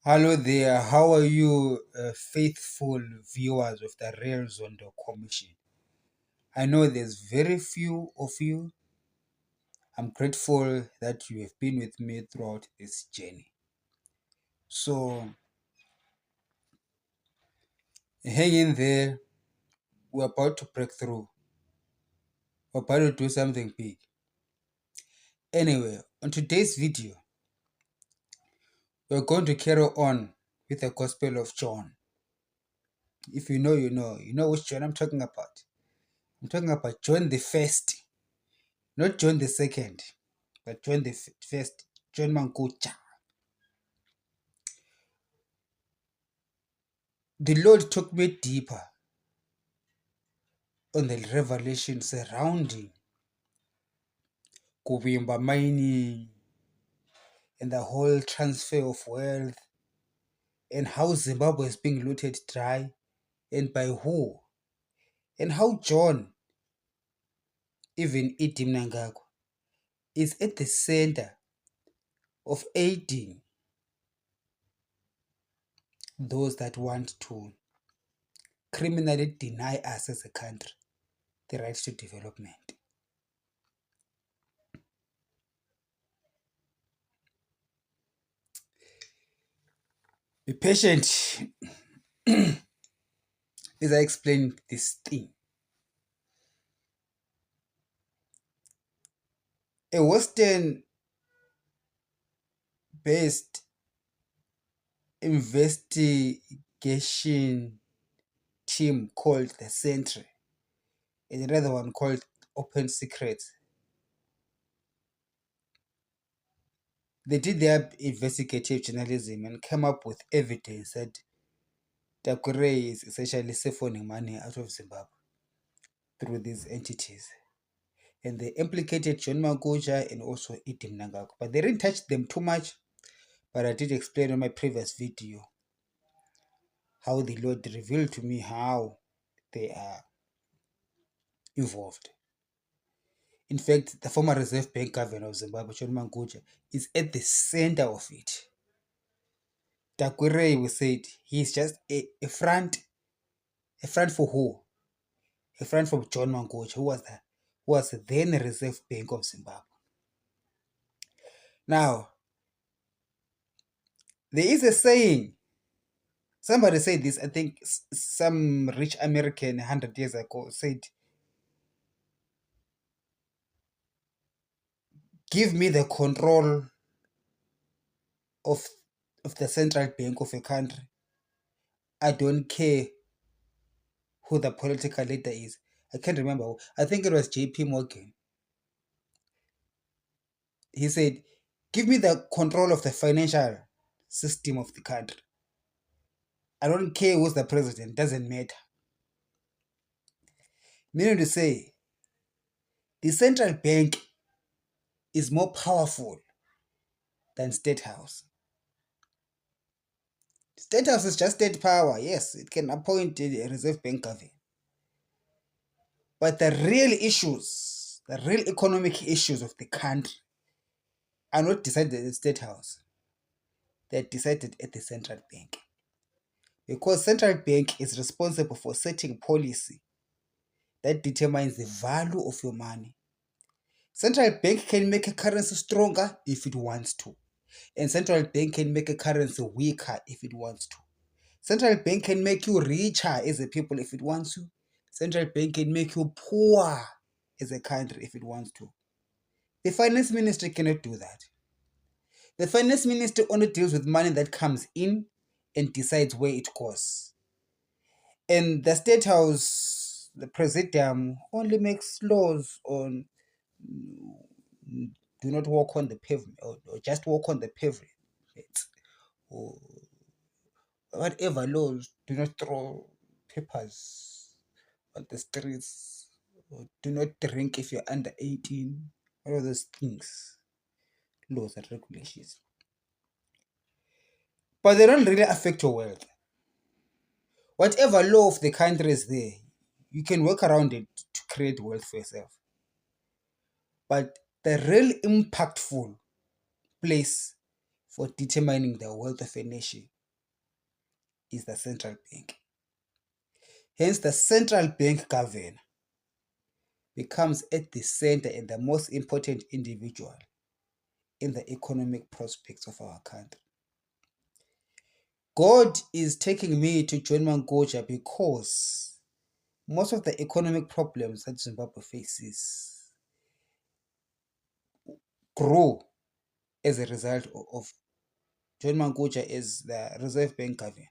Hello there, how are you, faithful viewers of the Real Zondo Commission? I know there's very few of you. I'm grateful that you have been with me throughout this journey. So, hang in there. We're about to break through. We're about to do something big. Anyway, on today's video, we're going to carry on with the Gospel of John. If you know, you know. You know which John I'm talking about. I'm talking about John the First, not John the Second, but John the First, John Mangudga. The Lord took me deeper on the revelation surrounding Kubimba mining and the whole transfer of wealth and how Zimbabwe is being looted dry and by who, and how John, even Idi Mnangagwa, is at the center of aiding those that want to criminally deny us as a country the right to development. Be patient as I explain this thing. A Western based investigation team called the Sentry and another one called Open Secrets. They did their investigative journalism and came up with evidence that Takure is essentially siphoning money out of Zimbabwe through these entities. And they implicated John Mangudga and also Idi Mnangagwa. But they didn't touch them too much. But I did explain in my previous video how the Lord revealed to me how they are involved. In fact, the former Reserve Bank governor of Zimbabwe, John Mangudga, is at the center of it. Takwirei, we said, he's just a front for who? A front for John Mangudga, who was then the Reserve Bank of Zimbabwe. Now, there is a saying, somebody said this, I think some rich American 100 years ago said, give me the control of the central bank of a country. I don't care who the political leader is. I can't remember. I think it was JP Morgan. He said, give me the control of the financial system of the country. I don't care who's the president. Doesn't matter. Meaning to say, the central bank is more powerful than State House. State House is just state power. Yes, it can appoint a Reserve Bank governor. But the real issues, the real economic issues of the country are not decided at the State House. They're decided at the central bank. Because central bank is responsible for setting policy that determines the value of your money. Central bank can make a currency stronger if it wants to. And central bank can make a currency weaker if it wants to. Central bank can make you richer as a people if it wants to. Central bank can make you poor as a country if it wants to. The finance ministry cannot do that. The finance minister only deals with money that comes in and decides where it goes. And the State House, the Presidium, only makes laws on do not walk on the pavement or just walk on the pavement. Or whatever laws, do not throw papers on the streets. Or do not drink if you're under 18. All of those things. Laws and regulations. But they don't really affect your wealth. Whatever law of the country is there, you can work around it to create wealth for yourself. But the real impactful place for determining the wealth of a nation is the central bank. Hence, the central bank governor becomes at the center and the most important individual in the economic prospects of our country. God is taking me to John Mangudga because most of the economic problems that Zimbabwe faces grew as a result of John Mangudga as the Reserve Bank governor.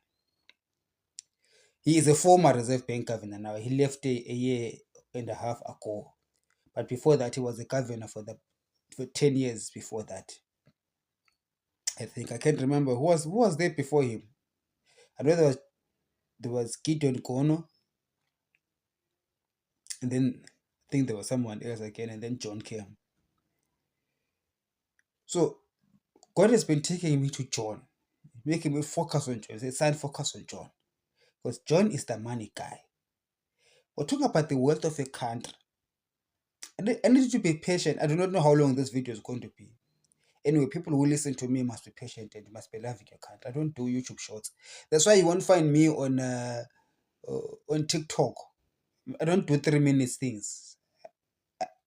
He is a former Reserve Bank governor now. He left a year and a half ago. But before that, he was a governor for 10 years before that. I think I can't remember who was there before him. I know there was Gideon Gono, and then I think there was someone else again, and then John came. So God has been taking me to John, making me focus on John. Say, son, focus on John. Because John is the money guy. We're talking about the wealth of a country. I need you to be patient. I do not know how long this video is going to be. Anyway, people who listen to me must be patient and must be loving your country. I don't do YouTube shorts. That's why you won't find me on TikTok. I don't do 3 minutes things.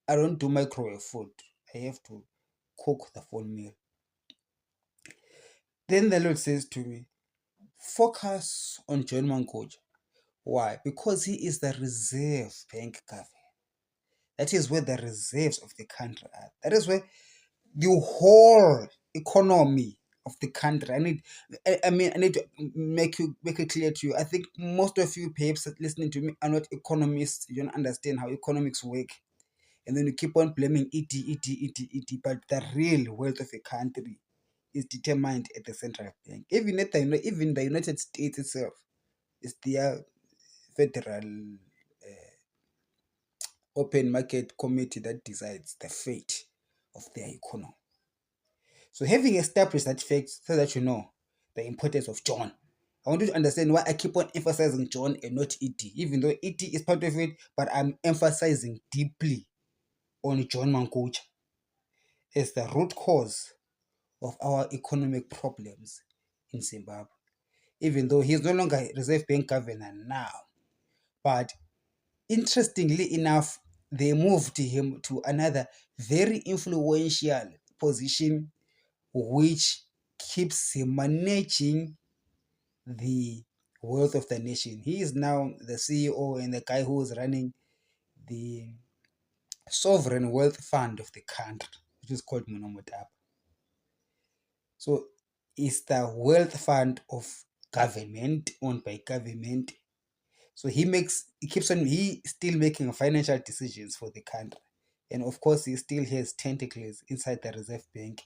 I don't do microwave food. I have to cook the full meal. Then the Lord says to me, focus on John Mangudga. Why? Because he is the Reserve Bank governor. That is where the reserves of the country are. That is where the whole economy of the country. I need to make it clear to you. I think most of you perhaps listening to me are not economists. You don't understand how economics work. And then you keep on blaming ET. But the real wealth of a country is determined at the central bank. Even the United States itself is their federal open market committee that decides the fate of their economy. So having established that fact so that you know the importance of John, I want you to understand why I keep on emphasizing John and not ET, even though ET is part of it, but I'm emphasizing deeply on John Mangudga as the root cause of our economic problems in Zimbabwe. Even though he's no longer Reserve Bank governor now, but interestingly enough, they moved him to another very influential position, which keeps him managing the wealth of the nation. He is now the CEO and the guy who is running the sovereign wealth fund of the country, which is called Monomotapa. So it's the wealth fund of government, owned by government. So he still making financial decisions for the country. And of course, he still has tentacles inside the Reserve Bank.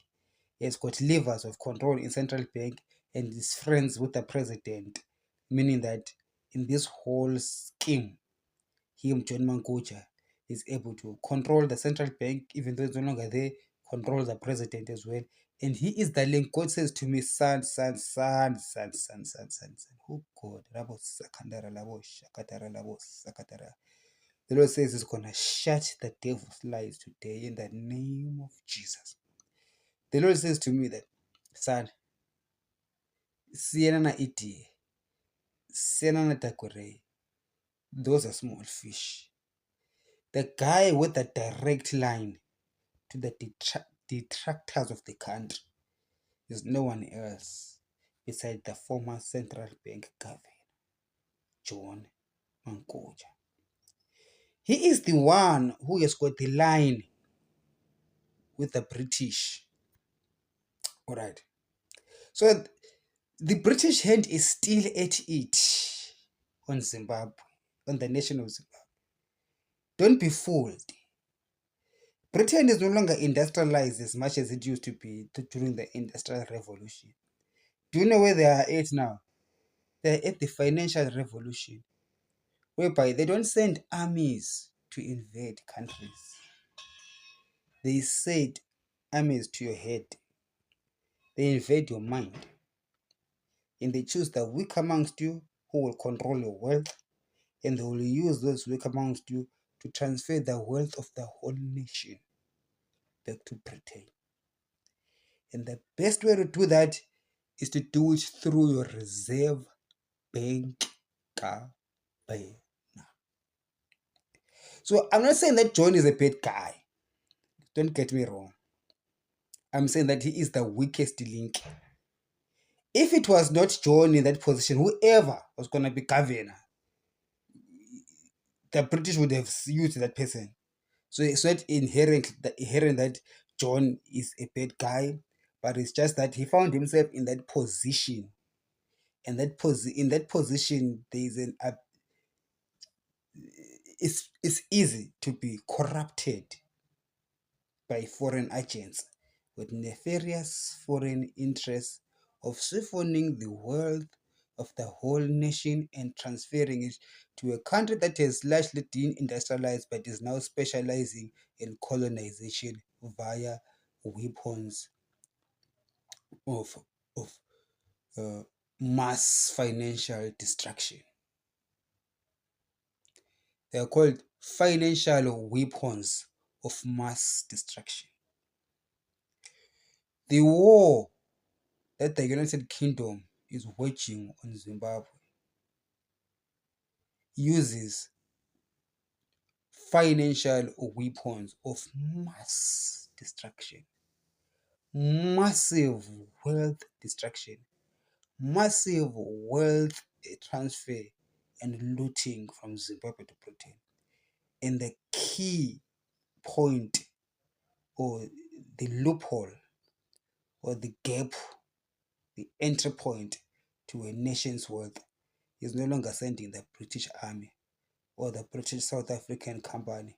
He has got levers of control in central bank and is friends with the president, meaning that in this whole scheme, him, John Mangudga, is able to control the central bank, even though it's no longer there, control the president as well. And he is the link. God says to me, son. Oh God. The Lord says he's going to shut the devil's lies today in the name of Jesus. The Lord says to me that, son, sienna iti, sienna takure, those are small fish. The guy with the direct line to the detractors of the country is no one else besides the former central bank governor, John Mangudga. He is the one who has got the line with the British. All right. So the British hand is still at it on Zimbabwe, on the nation of Zimbabwe. Don't be fooled. Britain is no longer industrialized as much as it used to be during the Industrial Revolution. Do you know where they are at now? They are at the financial revolution, whereby they don't send armies to invade countries. They send armies to your head. They invade your mind. And they choose the weak amongst you who will control your wealth. And they will use those weak amongst you to transfer the wealth of the whole nation back to Britain. And the best way to do that is to do it through your reserve bank ka bena. So I'm not saying that John is a bad guy. Don't get me wrong. I'm saying that he is the weakest link. If it was not John in that position, whoever was going to be governor, the British would have used that person. So it's not inherent that John is a bad guy, but it's just that he found himself in that position. And in that position, there is it's easy to be corrupted by foreign agents with nefarious foreign interests of siphoning the wealth of the whole nation and transferring it to a country that has largely deindustrialized but is now specializing in colonization via weapons of, of mass financial destruction. They are called financial weapons of mass destruction. The war that the United Kingdom is waging on Zimbabwe uses financial weapons of mass destruction, massive wealth destruction, massive wealth transfer and looting from Zimbabwe to Britain. And the key point, or the loophole, or the gap, the entry point to a nation's wealth is no longer sending the British Army or the British South African Company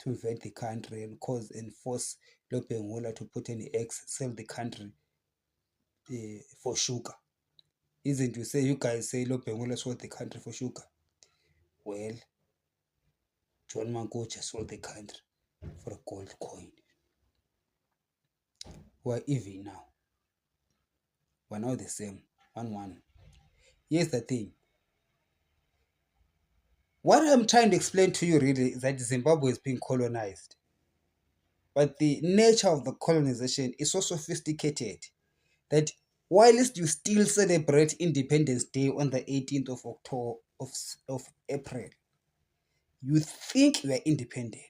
to invade the country and force Lobengula to put an eggs, sell the country for sugar. Isn't to say you guys say Lobengula sold the country for sugar? Well, John Mangudga sold the country for a gold coin. We're even now. We're now the same. 1-1. Here's the thing. What I'm trying to explain to you really is that Zimbabwe is being colonized. But the nature of the colonization is so sophisticated that whilst you still celebrate Independence Day on the 18th of October of April, you think you are independent.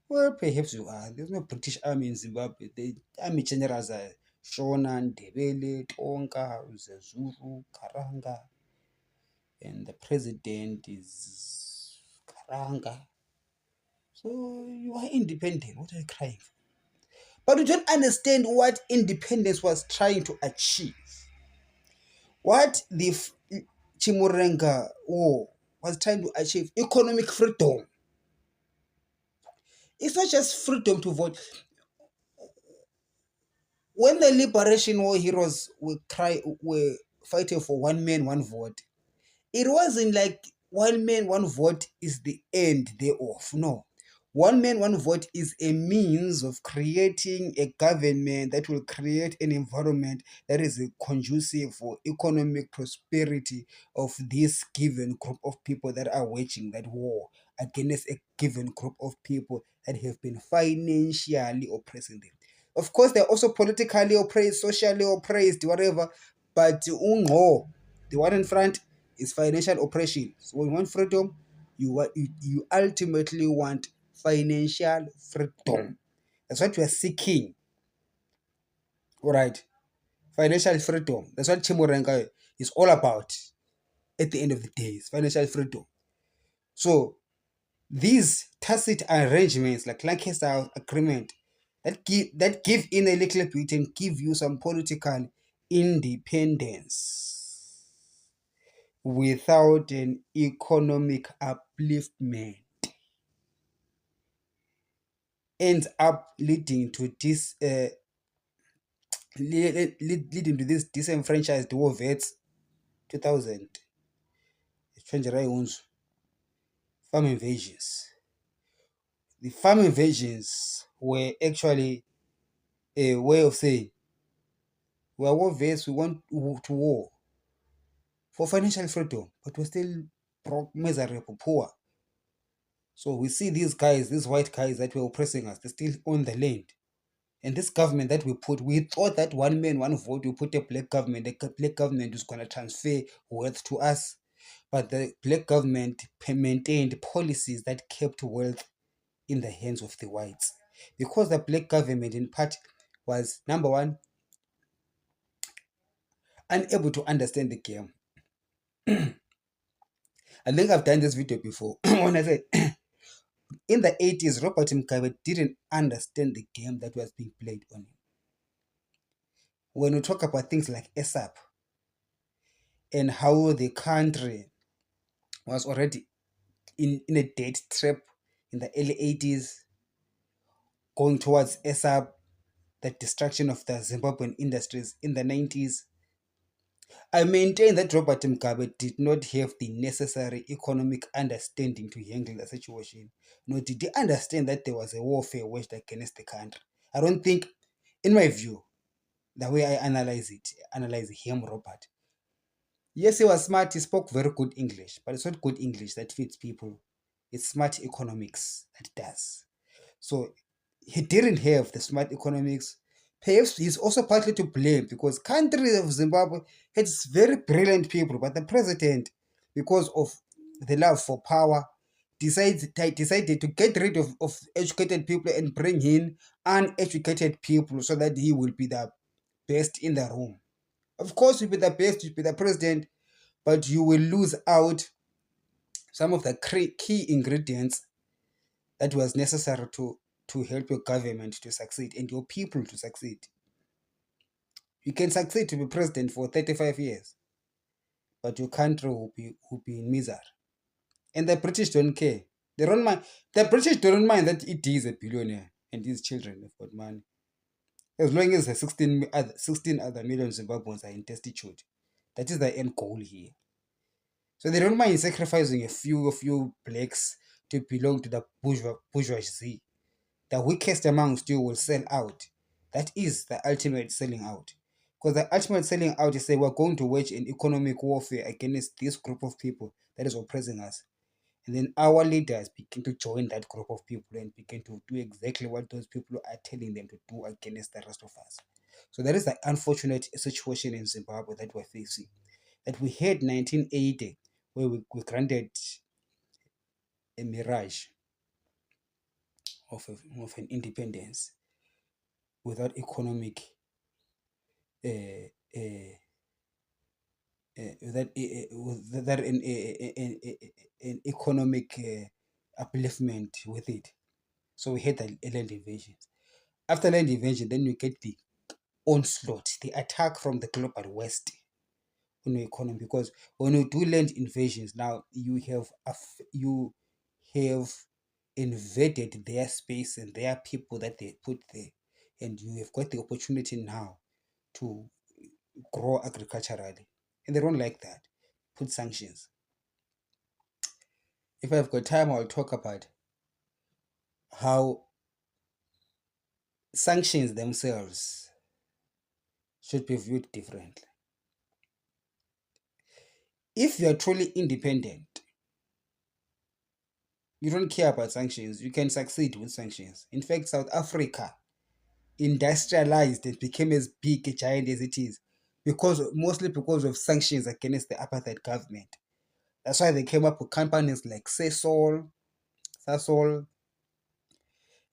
Well, perhaps you are. There's no British army in Zimbabwe. The army generals are Shona, Ndebele, Tonga, Zezuru, Karanga, and the president is Karanga. So you are independent. What are you crying for? But you don't understand what independence was trying to achieve. What the Chimurenga War was trying to achieve: economic freedom. It's not just freedom to vote. When the Liberation War heroes were fighting for one man, one vote, it wasn't like one man, one vote is the end thereof. No. One man, one vote is a means of creating a government that will create an environment that is conducive for economic prosperity of this given group of people that are waging that war against a given group of people that have been financially oppressing them. Of course, they're also politically oppressed, socially oppressed, whatever, but the one in front is financial oppression. So when you want freedom, you ultimately want financial freedom. That's what we are seeking. All right. Financial freedom. That's what Chimurenga is all about at the end of the day. It's financial freedom. So these tacit arrangements like Lancaster Agreement that give in a little bit and give you some political independence without an economic upliftment ends up leading to this leading to this disenfranchised war vets 2000 farm invasions. The farm invasions were actually a way of saying we are war vets, we want to war for financial freedom, but we're still broke, miserable, poor. So we see these guys, these white guys that were oppressing us, they still own the land And this government that we put, we thought that one man, one vote, we put a black government. The black government was going to transfer wealth to us. But the black government maintained policies that kept wealth in the hands of the whites. Because the black government, in part, was number one, unable to understand the game. I think I've done this video before when I said in the 80s, Robert Mugabe didn't understand the game that was being played on him. When we talk about things like ASAP and how the country was already in a debt trap in the early 80s, going towards ASAP, the destruction of the Zimbabwean industries in the 90s, I maintain that Robert Mugabe did not have the necessary economic understanding to handle the situation, nor did he understand that there was a warfare waged against the country. I don't think, in my view, the way I analyze him, Robert. Yes, he was smart, he spoke very good English, but it's not good English that fits people. It's smart economics that does. So he didn't have the smart economics. Perhaps he's also partly to blame because country of Zimbabwe has very brilliant people, but the president, because of the love for power, decided to get rid of educated people and bring in uneducated people so that he will be the best in the room. Of course, you'll be the best, you'll be the president, but you will lose out some of the key ingredients that was necessary to help your government to succeed and your people to succeed. You can succeed to be president for 35 years, but your country will be in misery. And the British don't care. They don't mind. The British don't mind that it is a billionaire and his children have got money. As long as the 16 other million Zimbabweans are in destitute. That is the end goal here. So they don't mind sacrificing a few blacks to belong to the bourgeoisie. The weakest amongst you will sell out. That is the ultimate selling out. Because the ultimate selling out is say we're going to wage an economic warfare against this group of people that is oppressing us. And then our leaders begin to join that group of people and begin to do exactly what those people are telling them to do against the rest of us. So that is the unfortunate situation in Zimbabwe that we're facing. That we had 1980, where we granted a mirage of an independence without economic without an economic upliftment with it. So we had the land invasions. After land invasion, then you get the onslaught, the attack from the global west on the economy. Because when you do land invasions, now you have invaded their space and their people that they put there, and you have got the opportunity now to grow agriculturally, and they don't like that. Put sanctions. If I've got time, I'll talk about how sanctions themselves should be viewed differently. If you are truly independent, you don't care about sanctions, you can succeed with sanctions. In fact, South Africa industrialized and became as big a giant as it is mostly because of sanctions against the apartheid government. That's why they came up with companies like Sasol,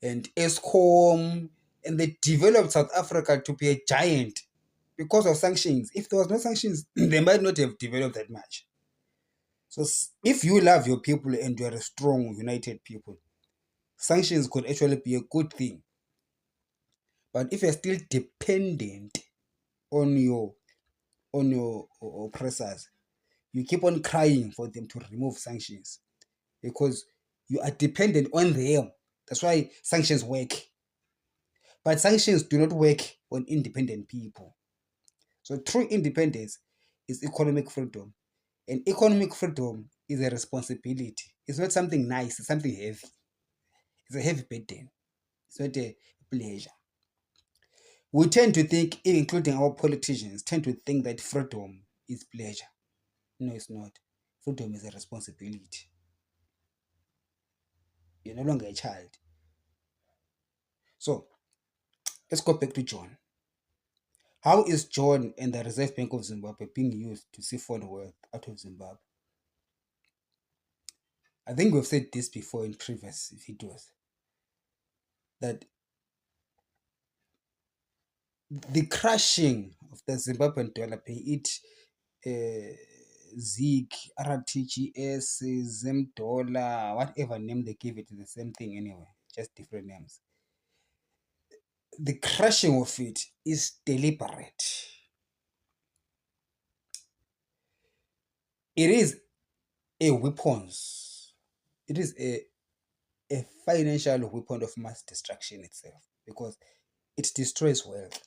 and Eskom, and they developed South Africa to be a giant because of sanctions. If there was no sanctions, they might not have developed that much. So if you love your people and you are a strong, united people, sanctions could actually be a good thing. But if you're still dependent on your oppressors, you keep on crying for them to remove sanctions because you are dependent on them. That's why sanctions work. But sanctions do not work on independent people. So true independence is economic freedom. And economic freedom is a responsibility. It's not something nice, it's something heavy. It's a heavy burden. It's not a pleasure. We tend to think, including our politicians, tend to think that freedom is pleasure. No, it's not. Freedom is a responsibility. You're no longer a child. So Let's go back to John. How is John and the Reserve Bank of Zimbabwe being used to siphon wealth out of Zimbabwe? I think we've said this before in previous videos that the crushing of the Zimbabwean dollar, be it ZIG, RTGS, Zim dollar, whatever name they give it, is the same thing anyway, just different names. The crushing of it is deliberate. It is a weapons. It is a financial weapon of mass destruction itself, because it destroys wealth.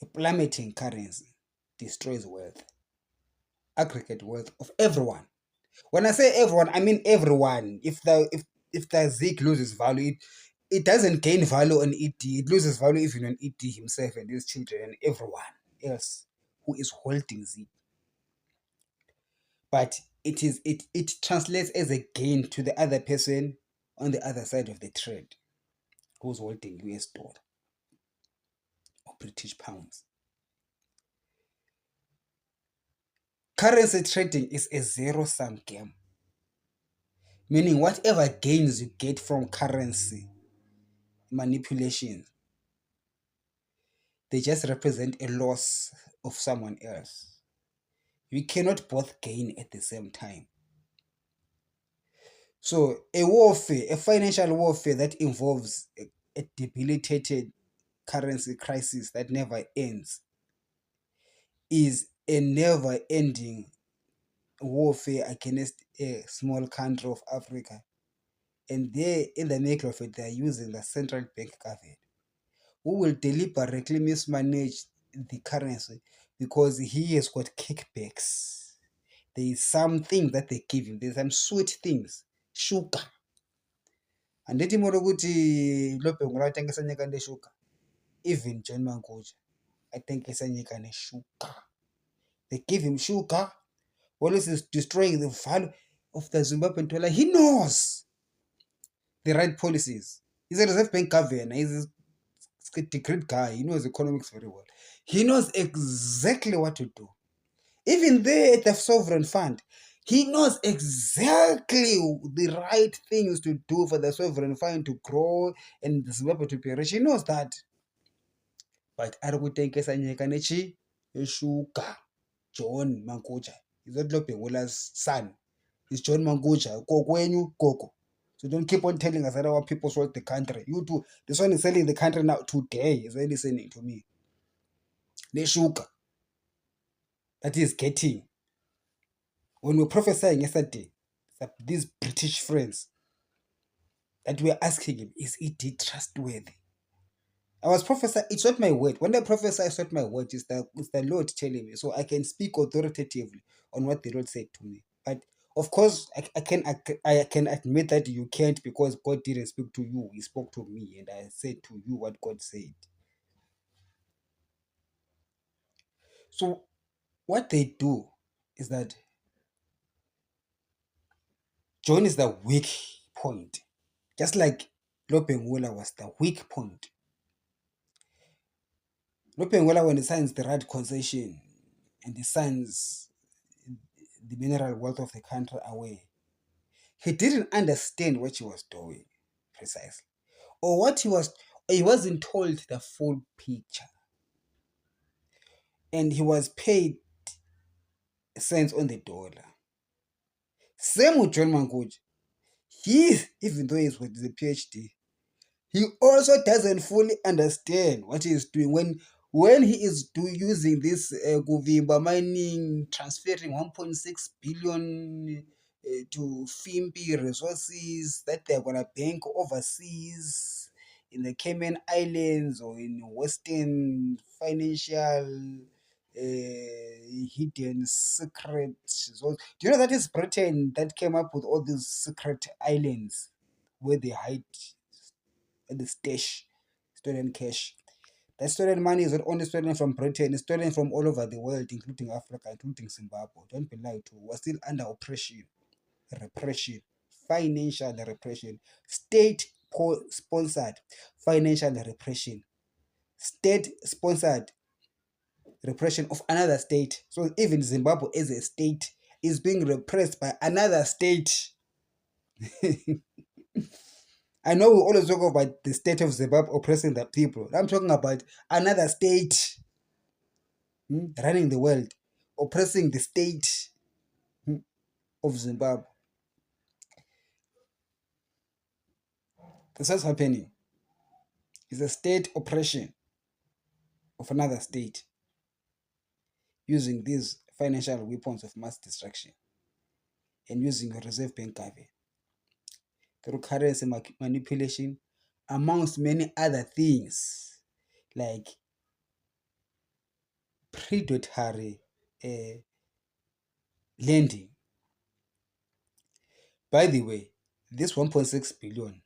A plummeting currency destroys wealth, aggregate wealth of everyone. When I say everyone, I mean everyone. If the ZIG loses value, it doesn't gain value on ED. It loses value even on ED himself and his children and everyone else who is holding ZIG. But it translates as a gain to the other person on the other side of the trade who's holding US dollar or British pounds. Currency trading is a zero-sum game, meaning whatever gains you get from currency manipulation, they just represent a loss of someone else. You cannot both gain at the same time. So a warfare, a financial warfare that involves a debilitated currency crisis that never ends, is a never-ending warfare against a small country of Africa. And they, in the middle of it, they are using the central bank government, who will deliberately mismanage the currency because he has got kickbacks. There is something that they give him. There's some sweet things, sugar. Anditi moro kuti lobhengu latengesa nyika neshuga. Even John Mangudga atengesa nyika neshuga. They give him sugar. All this is destroying the value of the Zimbabwean dollar. He knows the right policies. He's a Reserve Bank governor. He's a decreed guy. He knows economics very well. He knows exactly what to do. Even there at the sovereign fund, he knows exactly the right things to do for the sovereign fund to grow and the Zimbabwe to be rich. He knows that. But arikutengesa nyika nechi eshuga. John Mangudga. He's not Lobengula's son. He's John Mangudga. Kokwenyu Koko. So don't keep on telling us that our people sold the country. You too. This one is selling the country now today. Is really listening to me. The sugar that is getting. When we were prophesying yesterday, that these British friends, that we were asking him, is it trustworthy? I was prophesying, it's not my word. When I prophesy, it's not my word, it's the Lord telling me. So I can speak authoritatively on what the Lord said to me. But of course, I can admit that you can't, because God didn't speak to you. He spoke to me, and I said to you what God said. So what they do is that John is the weak point. Just like Lobengula was the weak point. Lobengula, when he signs the right concession and he signs the mineral wealth of the country away, he didn't understand what he was doing precisely. Or what he wasn't told the full picture. And he was paid cents on the dollar. Same with John Mangudga. He, even though he's with the PhD, he also doesn't fully understand what he is doing when he is using this Guvimba mining, transferring 1.6 billion to Fimpi resources that they're going to bank overseas in the Cayman Islands or in Western financial hidden secret zones. Do you know that it's Britain that came up with all these secret islands where they hide the stash stolen cash? That stolen money is not only stolen from Britain, it's stolen from all over the world, including Africa, including Zimbabwe. Don't be lied to. We're still under oppression, repression, financial repression, state sponsored financial repression, state-sponsored repression of another state. So even Zimbabwe as a state is being repressed by another state. I know we always talk about the state of Zimbabwe oppressing the people. I'm talking about another state running the world, oppressing the state of Zimbabwe. That's what's happening. It's a state oppression of another state using these financial weapons of mass destruction and using Reserve Bank cover through currency manipulation, amongst many other things like predatory lending. By the way, this 1.6 billion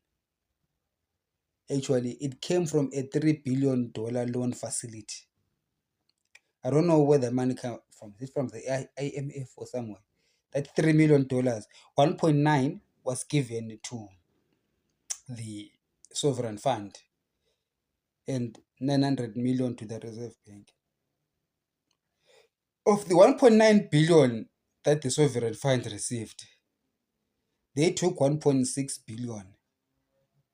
actually it came from a $3 billion loan facility. I don't know where the money came from. Is it from the IMF or somewhere? That $3 million, 1.9 was given to the sovereign fund and 900 million to the Reserve Bank. Of the 1.9 billion that the sovereign fund received, they took 1.6 billion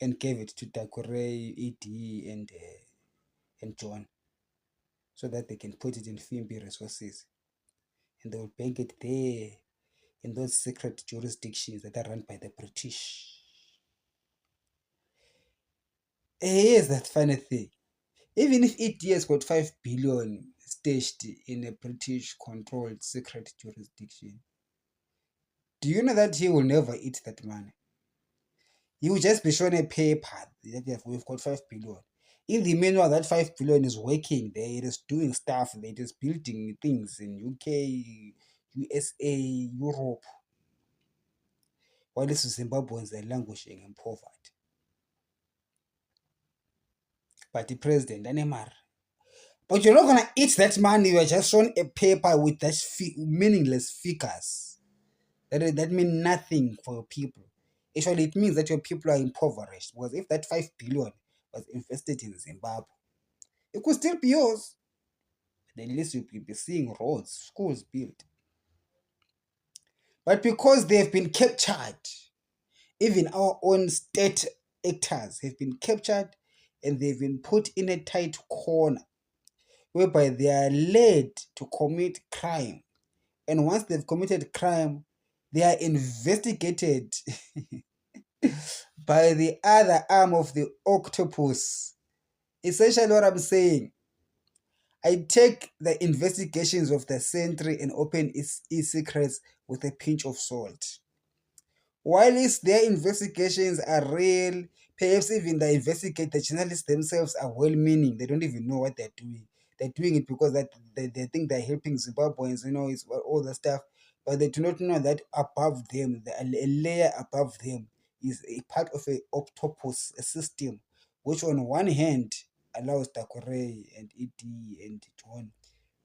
and gave it to Takure, ED, and John, so that they can put it in Fimbi resources. And they will bank it there in those secret jurisdictions that are run by the British. Here's that funny thing. Even if ED has got 5 billion stashed in a British controlled secret jurisdiction, do you know that he will never eat that money? He will just be shown a paper that we've got 5 billion. In the meanwhile, that 5 billion is working there, it is doing stuff, it is building things in UK, USA, Europe, while these Zimbabweans are languishing in poverty. But the president, Anemar. But you're not going to eat that money, you are just shown a paper with that meaningless figures. That mean nothing for your people. Actually, it means that your people are impoverished. Because if that 5 billion was invested in Zimbabwe, it could still be yours. But at least you'll be seeing roads, schools built. But because they've been captured, even our own state actors have been captured and they've been put in a tight corner whereby they are led to commit crime. And once they've committed crime, they are investigated by the other arm of the octopus. Essentially what I'm saying, I take the investigations of the Sentry and open its secrets with a pinch of salt. While their investigations are real, perhaps even the journalists themselves are well-meaning. They don't even know what they're doing. They're doing it because they think they're helping Zimbabweans, it's all the stuff. But they do not know that above them, a layer above them, is a part of an octopus system, which on one hand allows Takure and ED and John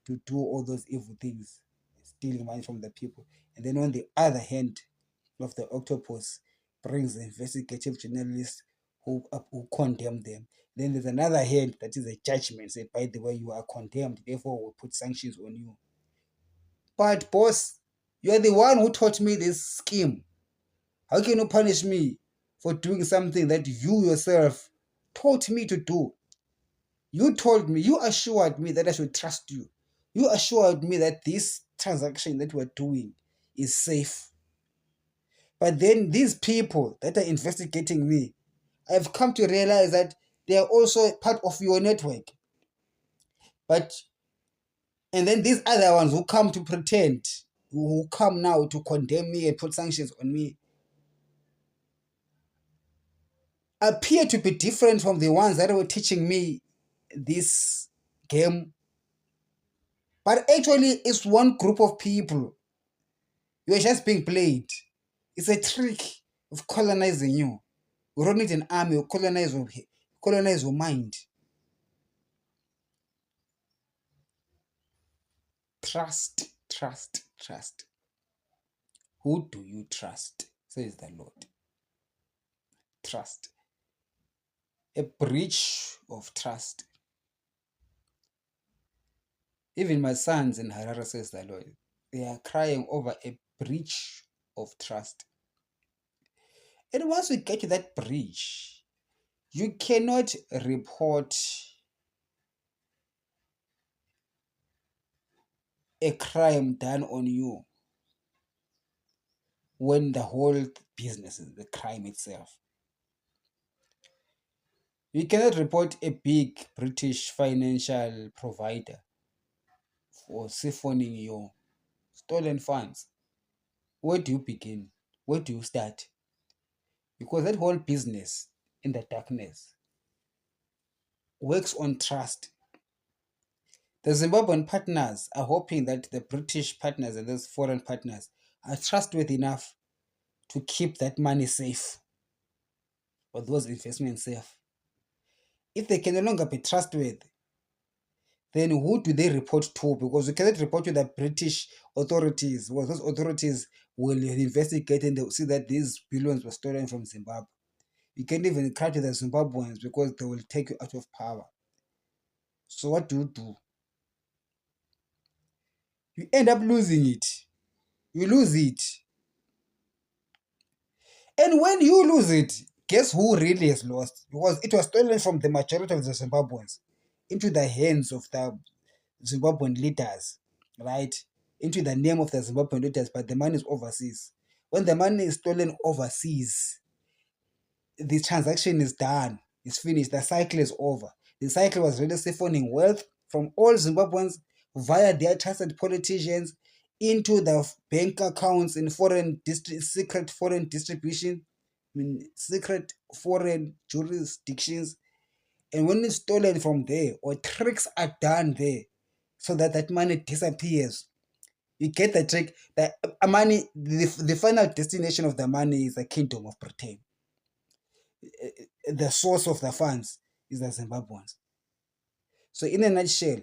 to do all those evil things, stealing money from the people. And then on the other hand of the octopus brings investigative journalists who condemn them. Then there's another hand that is a judgment. Say, by the way, you are condemned, therefore we'll put sanctions on you. But boss, you are the one who taught me this scheme. How can you punish me for doing something that you yourself taught me to do? You told me, you assured me that I should trust you. You assured me that this transaction that we're doing is safe. But then these people that are investigating me, I've come to realize that they are also part of your network. And then these other ones who come to pretend, who come now to condemn me and put sanctions on me, appear to be different from the ones that were teaching me this game. But actually, it's one group of people. You're just being played. It's a trick of colonizing you. We don't need an army to colonize your mind. Trust, trust, trust. Who do you trust? Says the Lord. Trust. a breach of trust. Even my sons in Harare says that, Lord, they are crying over a breach of trust. And once we get to that breach, you cannot report a crime done on you when the whole business is the crime itself. You cannot report a big British financial provider for siphoning your stolen funds. Where do you begin? Where do you start? Because that whole business in the darkness works on trust. The Zimbabwean partners are hoping that the British partners and those foreign partners are trustworthy enough to keep that money safe or those investments safe. If they can no longer be trustworthy, then who do they report to? Because you cannot report to the British authorities, because those authorities will investigate and they'll see that these billions were stolen from Zimbabwe. You can't even cry to the Zimbabweans because they will take you out of power. So what do? You end up losing it. You lose it. And when you lose it, guess who really has lost? Because it was stolen from the majority of the Zimbabweans into the hands of the Zimbabwean leaders, right? Into the name of the Zimbabwean leaders, but the money is overseas. When the money is stolen overseas, the transaction is done, it's finished, the cycle is over. The cycle was really siphoning wealth from all Zimbabweans via their trusted politicians into the bank accounts in secret foreign distribution, secret foreign jurisdictions. And when it's stolen from there, or tricks are done there, so that that money disappears, you get the trick. The money, the final destination of the money is the Kingdom of Britain. The source of the funds is the Zimbabweans. So in a nutshell,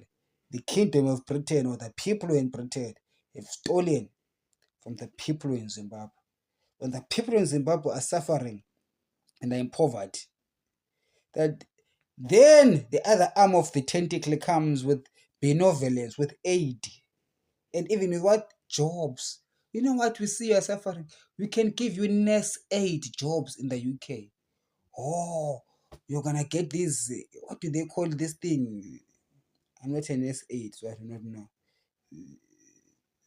the Kingdom of Britain or the people in Britain have stolen from the people in Zimbabwe. When the people in Zimbabwe are suffering and are in poverty, that then the other arm of the tentacle comes with benevolence, with aid, and even with what? Jobs. You know what? We see you are suffering. We can give you nurse aid jobs in the UK. Oh, you're gonna get these, what do they call this thing? I'm not an nurse aid, so I do not know.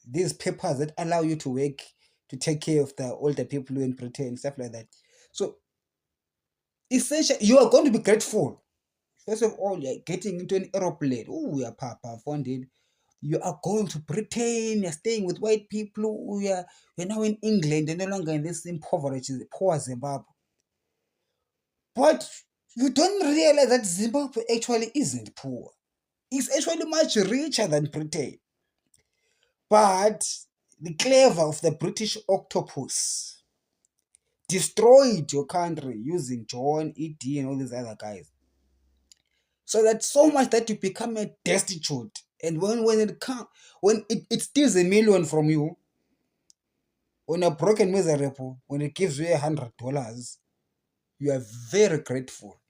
These papers that allow you to work, to take care of the older people in Britain, stuff like that. So essentially, you are going to be grateful. First of all, you're getting into an aeroplane. Oh, we are papa funded. You are going to Britain, you're staying with white people, you're now in England, you're no longer in this impoverished, poor Zimbabwe. But you don't realize that Zimbabwe actually isn't poor. It's actually much richer than Britain. But the clever of the British octopus destroyed your country using John, E.D., and all these other guys. So that so much that you become a destitute. And when it steals $1 million from you, when you're broken miserable, when it gives you $100, you are very grateful.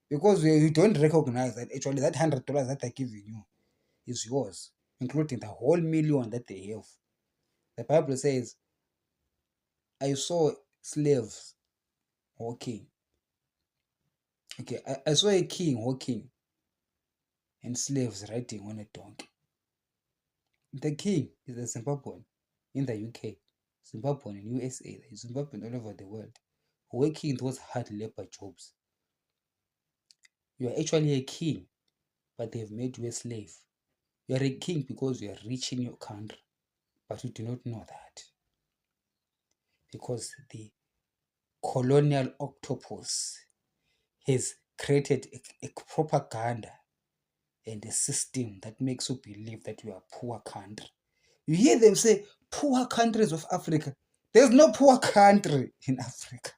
Because you don't recognize that actually that $100 that they're giving you is yours, including the whole $1 million that they have. The Bible says, I saw slaves walking. Okay, I saw a king walking and slaves riding on a donkey. The king is a Zimbabwean in the UK, Zimbabwean in USA, Zimbabwean all over the world, working those hard labor jobs. You are actually a king, but they've made you a slave. You are a king because you are rich in your country, but you do not know that. Because the colonial octopus has created a propaganda and a system that makes you believe that you are a poor country. You hear them say, poor countries of Africa. There's no poor country in Africa.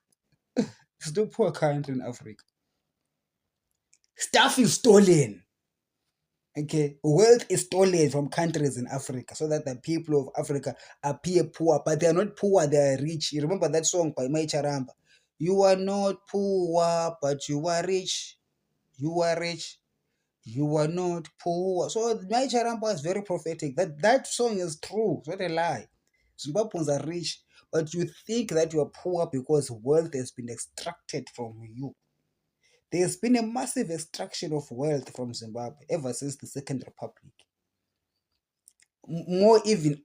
There's no poor country in Africa. Stuff is stolen. Okay, wealth is stolen from countries in Africa so that the people of Africa appear poor, but they are not poor, they are rich. You remember that song by Mai Charamba? You are not poor, but you are rich. You are rich. You are not poor. So my Charamba is very prophetic. That song is true. It's not a lie. Zimbabweans are rich, but you think that you are poor because wealth has been extracted from you. There's been a massive extraction of wealth from Zimbabwe ever since the Second Republic. More even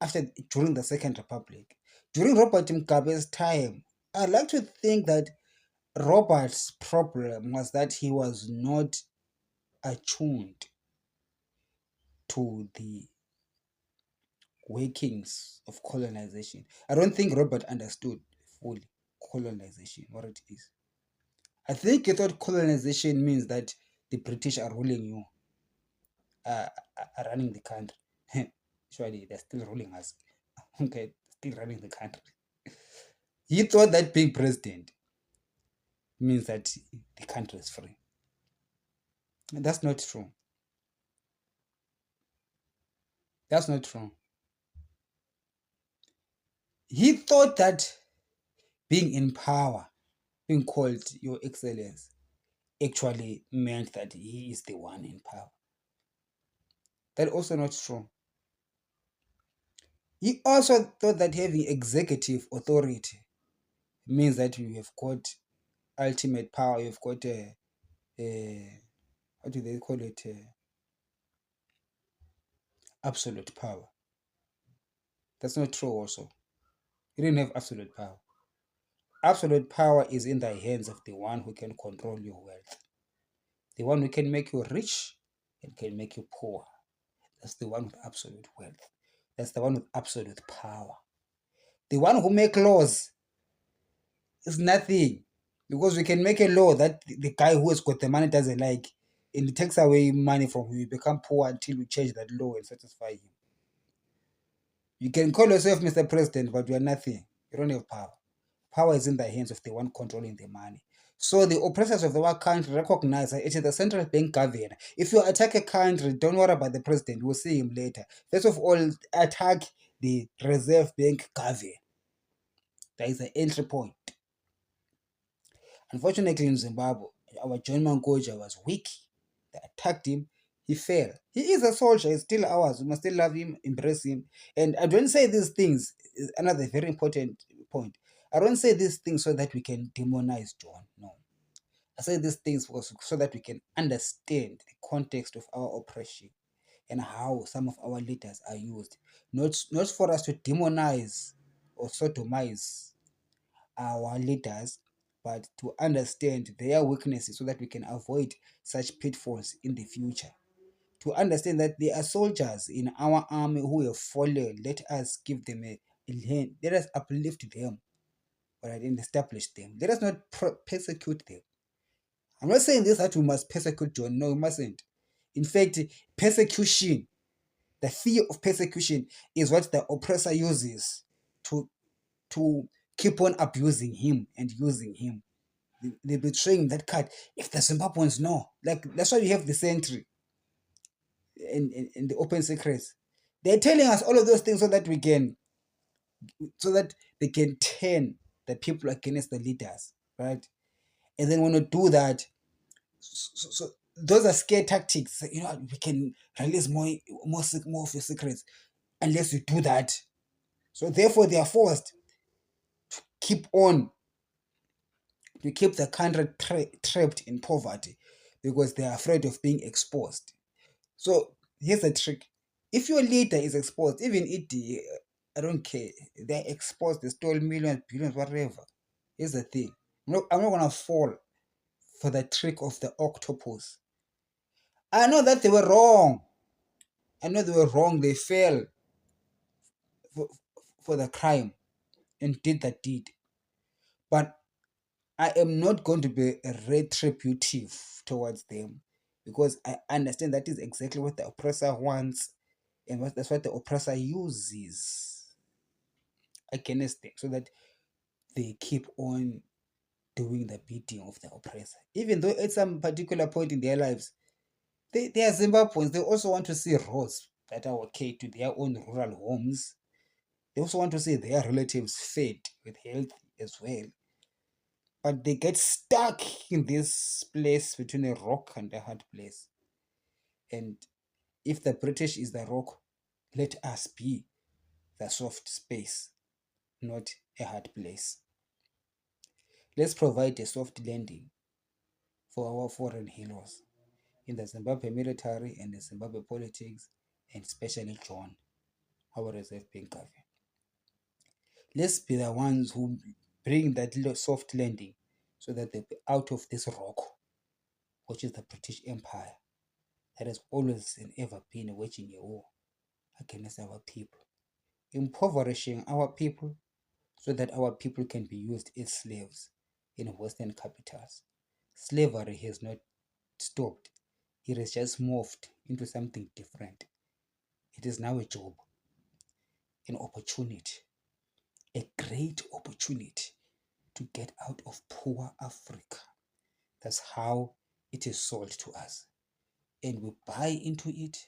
during the Second Republic. During Robert Mugabe's time, I like to think that Robert's problem was that he was not attuned to the workings of colonization. I don't think Robert understood fully colonization, what it is. I think he thought colonization means that the British are ruling you, are running the country. Surely they're still ruling us. Okay, still running the country. He thought that being president means that the country is free. And that's not true. That's not true. He thought that being in power, being called Your Excellence, actually meant that he is the one in power. That also not true. He also thought that having executive authority means that you have got ultimate power. You've got what do they call it? Absolute power. That's not true. Also, you didn't have absolute power. Absolute power is in the hands of the one who can control your wealth, the one who can make you rich and can make you poor. That's the one with absolute wealth. That's the one with absolute power. The one who make laws is nothing, because we can make a law that the guy who has got the money doesn't like, and it takes away money from you. You become poor until you change that law and satisfy him. You can call yourself Mr. President, but you are nothing. You don't have power. Power is in the hands of the one controlling the money. So the oppressors of our country recognize that it is the central bank governor. If you attack a country, don't worry about the president. We'll see him later. First of all, attack the reserve bank governor. That is the entry point. Unfortunately, in Zimbabwe, our John Mangudga was weak. They attacked him. He fell. He is a soldier. He's still ours. We must still love him, embrace him. And I don't say these things. Another very important point. I don't say these things so that we can demonize John. No. I say these things so that we can understand the context of our oppression and how some of our leaders are used. Not for us to demonize or sodomize our leaders, but to understand their weaknesses so that we can avoid such pitfalls in the future. To understand that there are soldiers in our army who have fallen. Let us give them a hand. Let us uplift them, right, and establish them. Let us not persecute them. I'm not saying this that we must persecute John. No, we mustn't. In fact, persecution, the fear of persecution, is what the oppressor uses to keep on abusing him and using him. They betray him that card. If the Zimbabweans know, like that's why we have the sentry and the open secrets. They're telling us all of those things so that they can turn the people against the leaders, right? And then when we do that, so those are scare tactics. You know, we can release more of your secrets unless you do that. So therefore, they are forced to keep the country trapped in poverty because they are afraid of being exposed. So here's the trick: if your leader is exposed, even if I don't care, they're exposed, they stole millions, billions, whatever. Here's the thing: I'm not gonna fall for the trick of the octopus. I know that they were wrong. I know they were wrong. They fell for the crime and did that deed. But I am not going to be retributive towards them because I understand that is exactly what the oppressor wants, and that's what the oppressor uses against them, so that they keep on doing the bidding of the oppressor. Even though at some particular point in their lives, they are Zimbabweans, they also want to see roads that are okay to their own rural homes. They also want to see their relatives fed with health as well. but they get stuck in this place between a rock and a hard place. And if the British is the rock, let us be the soft space, not a hard place. Let's provide a soft landing for our foreign heroes in the Zimbabwe military and the Zimbabwe politics, and especially John, our Reserve Bank governor. Let's be the ones who bring that little soft landing so that they'll be out of this rock, which is the British Empire, that has always and ever been waging a war against our people, impoverishing our people so that our people can be used as slaves in Western capitals. Slavery has not stopped, it has just morphed into something different. It is now a job, an opportunity, a great opportunity to get out of poor Africa. That's how it is sold to us. And we buy into it,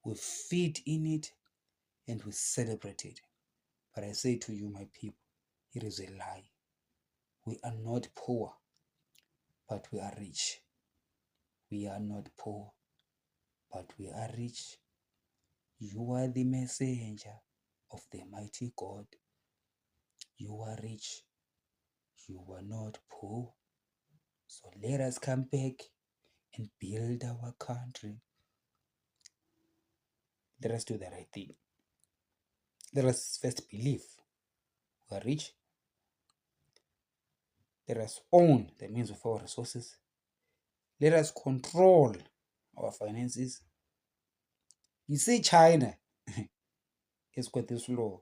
we feed in it, and we celebrate it. But I say to you, my people, it is a lie. We are not poor, but we are rich. We are not poor, but we are rich. You are the messenger of the mighty God. You are rich. You are not poor. So let us come back and build our country. Let us do the right thing. Let us first believe we are rich. Let us own the means of our resources. Let us control our finances. You see, China has got this law.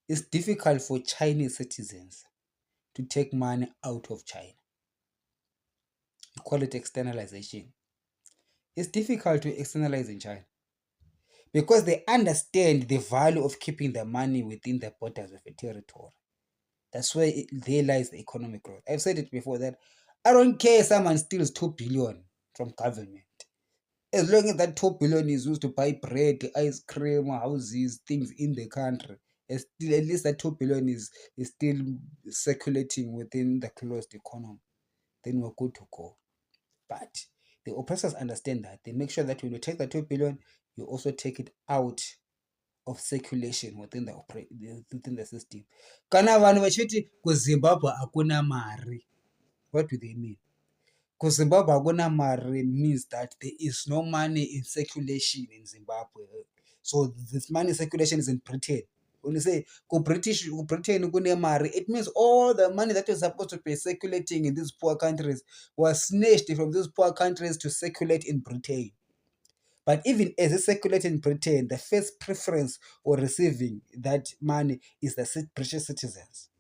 It's difficult for Chinese citizens to take money out of China. We call it externalization. It's difficult to externalize in China because they understand the value of keeping the money within the borders of a territory. That's where there lies the economic growth. I've said it before that I don't care if someone steals 2 billion from government. As long as that 2 billion is used to buy bread, ice cream, houses, things in the country, at least that 2 billion is still circulating within the closed economy, then we're good to go. But the oppressors understand that. They make sure that when you take the 2 billion, you also take it out of circulation within the system. Kana vanhu vachiti kuZimbabwe hakuna mari. What do they mean? KuZimbabwe hakuna mari means that there is no money in circulation in Zimbabwe. So this money circulation is in Britain. When you say Britain kune mari, it means all the money that was supposed to be circulating in these poor countries was snatched from these poor countries to circulate in Britain. But even as it circulates in Britain, the first preference for receiving that money is the British citizens.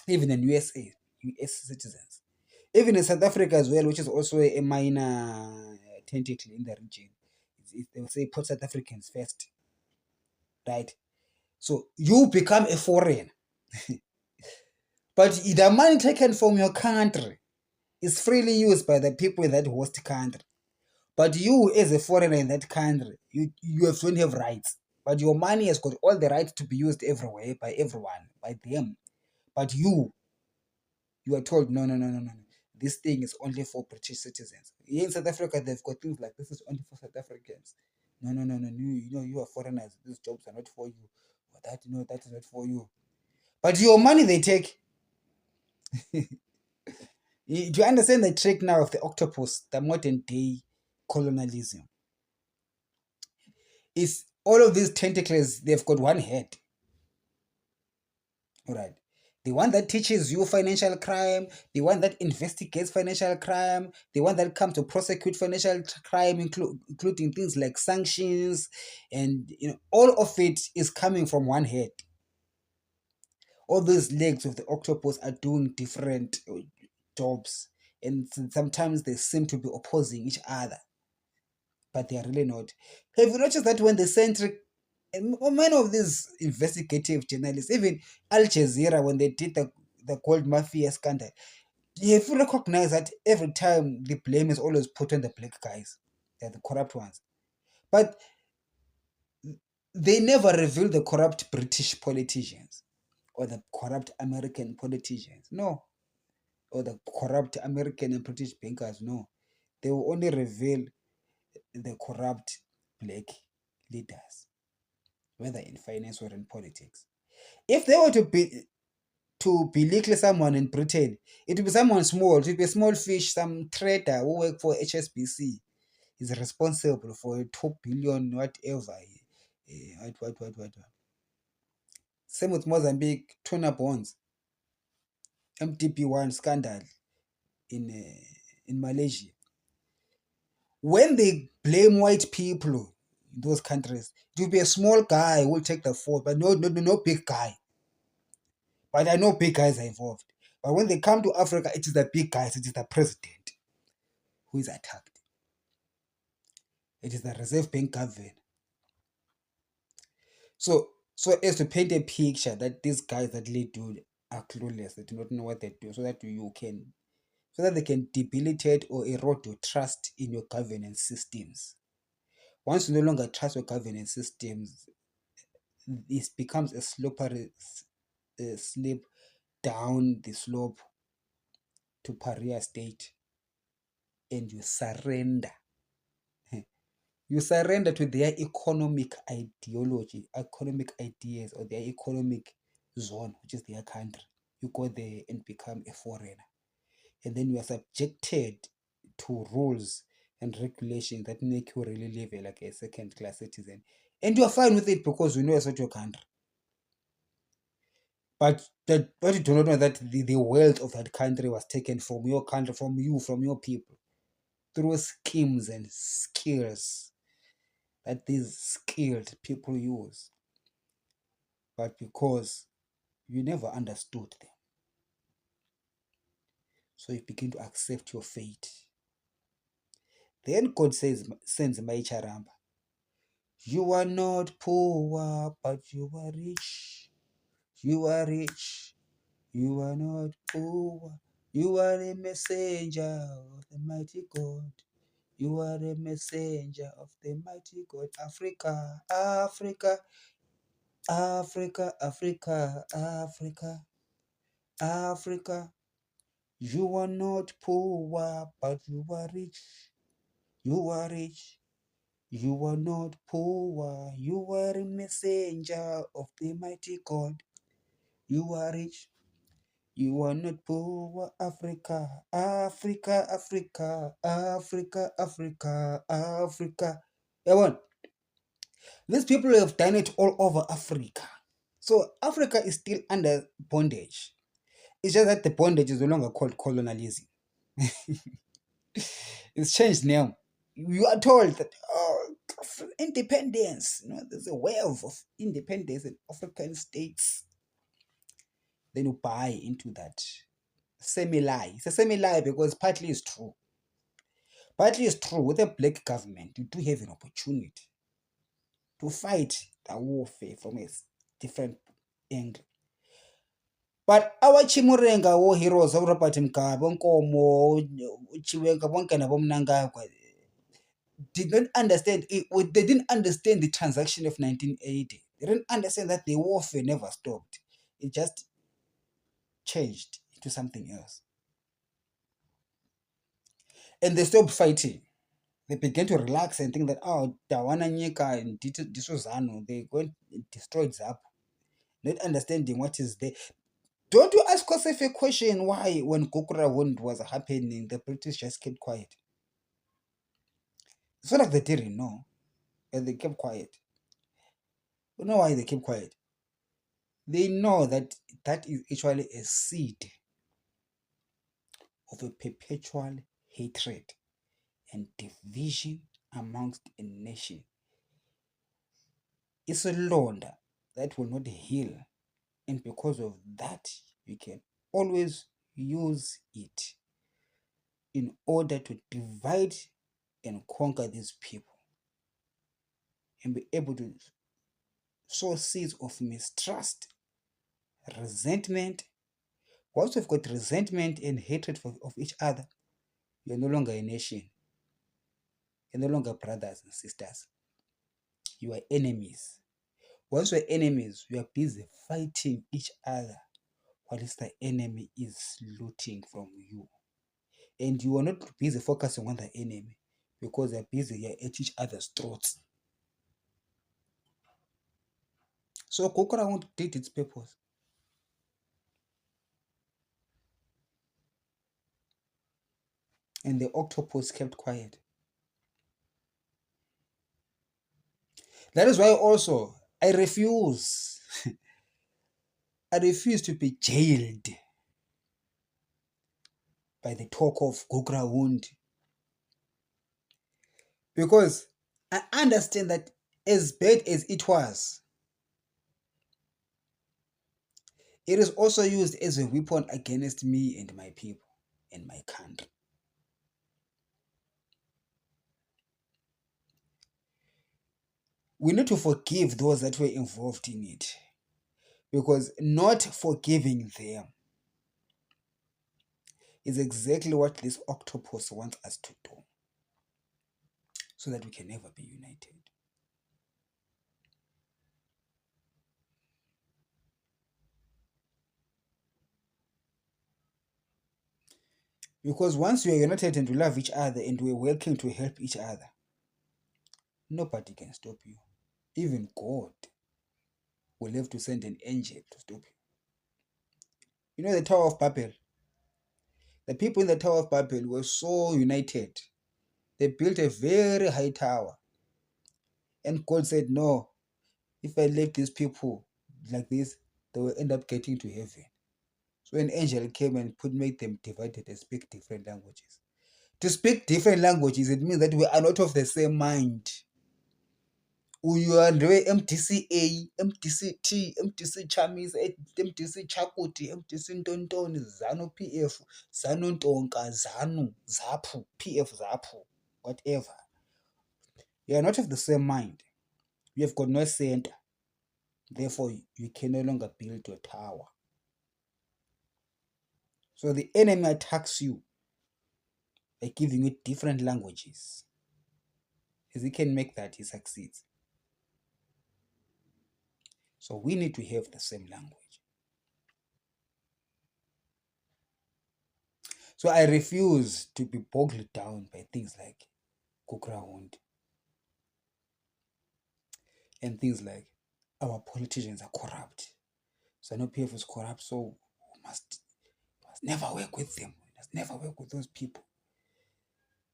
Even in USA, US citizens. Even in South Africa as well, which is also a minor tentacle in the region. They will say put South Africans first. Right? So you become a foreign. But the money taken from your country is freely used by the people in that host country. But you, as a foreigner in that country, you don't have rights. But your money has got all the rights to be used everywhere, by everyone, by them. But you are told, no. This thing is only for British citizens. Here in South Africa, they've got things like this is only for South Africans. No. You are foreigners. These jobs are not for you. Or that, that is not for you. But your money they take. Do you understand the trick now of the octopus, the modern day colonialism? Is all of these tentacles, they've got one head. All right. The one that teaches you financial crime, the one that investigates financial crime, the one that comes to prosecute financial crime, including things like sanctions, and all of it is coming from one head. All those legs of the octopus are doing different jobs, and sometimes they seem to be opposing each other, but they are really not. Have you noticed that when the centric many of these investigative journalists, even Al Jazeera, when they did the gold mafia scandal, if you recognize that every time the blame is always put on the black guys, they're the corrupt ones. But they never reveal the corrupt British politicians or the corrupt American politicians. No. or the corrupt American and British bankers. No, they will only reveal the corrupt black leaders, whether in finance or in politics. If they were to belittle someone in Britain, it would be someone small. It would be a small fish, some trader who work for HSBC is responsible for a 2 billion whatever. What. Same with Mozambique tuna bonds, MTP1 scandal in Malaysia. When they blame white people in those countries, it will be a small guy who will take the fault, but no big guy. But I know big guys are involved. But when they come to Africa, it is the big guys, it is the president who is attacked. It is the Reserve Bank governor. So as to paint a picture that these guys that lead you are clueless, they do not know what they do, so that they can debilitate or erode your trust in your governance systems. Once you no longer trust your governance systems, it becomes a slippery slip down the slope to pariah state, and you surrender. You surrender to their economic ideology, economic ideas, or their economic zone, which is their country. You go there and become a foreigner. And then you are subjected to rules and regulations that make you really live like a second-class citizen. And you are fine with it because you know it's not your country. But you do not know that the wealth of that country was taken from your country, from you, from your people, through schemes and skills that these skilled people use. But because you never understood them, so you begin to accept your fate. Then God sends Maicharamba. You are not poor, but you are rich. You are rich. You are not poor. You are a messenger of the mighty God. You are a messenger of the mighty God. Africa, Africa, Africa, Africa, Africa, Africa. You are not poor, but you are rich. You are rich. You are not poor. You are a messenger of the mighty God. You are rich. You are not poor. Africa, Africa, Africa, Africa, Africa, Africa. Everyone, these people have done it all over Africa. So Africa is still under bondage. It's just that the bondage is no longer called colonialism. It's changed now. You are told that independence, there's a wave of independence in African states. Then you buy into that semi-lie. It's a semi-lie because partly it's true. Partly it's true. With a black government, you do have an opportunity to fight the warfare from a different angle. But our Chimurenga war heroes, Robert Mkaba, Nkomo, Chiwenga, Bonkana Bomnangagwa, did not understand it. They didn't understand the transaction of 1980. They didn't understand that the warfare never stopped. It just changed into something else. And they stopped fighting. They began to relax and think that, Dawana Nyeka and Disozano, they went and destroyed Zap. Not understanding what is there. Don't you ask yourself a question why, when Kokura Wound was happening, the British just kept quiet? It's not like they didn't know, and they kept quiet. You know why they kept quiet? They know that is actually a seed of a perpetual hatred and division amongst a nation. It's a londa that will not heal, and because of that, you can always use it in order to divide and conquer these people and be able to sow seeds of mistrust, resentment. Once we've got resentment and hatred of each other, you're no longer a nation. You're no longer brothers and sisters. You are enemies. Once we're enemies, we are busy fighting each other what is the enemy is looting from you. And you are not busy focusing on the enemy because they're busy here at each other's throats. So Gokraund did its purpose. And the octopus kept quiet. That is why also I refuse. I refuse to be jailed by the talk of Gokraund. Because I understand that as bad as it was, it is also used as a weapon against me and my people and my country. We need to forgive those that were involved in it, because not forgiving them is exactly what this octopus wants us to do, so that we can never be united. Because once we are united and we love each other and we're working to help each other, nobody can stop you. Even God will have to send an angel to stop you. You know the Tower of Babel? The people in the Tower of Babel were so united. They built a very high tower. And God said, no, if I leave these people like this, they will end up getting to heaven. So an angel came and made them divided and speak different languages. To speak different languages, it means that we are not of the same mind. You are the MTCA, MTCT, MTC Chamis, MTC Chakuti, MTC Ntontoni, Zanu PF, Zanu Ntonka, Zanu, Zapu, PF Zapu, whatever. You are not of the same mind. You have got no center. Therefore, you can no longer build your tower. So the enemy attacks you by giving you different languages. As he can make that, he succeeds. So we need to have the same language. So I refuse to be bogged down by things like Gokraund and things like our politicians are corrupt. So I know PF is corrupt, so we must never work with them. We must never work with those people.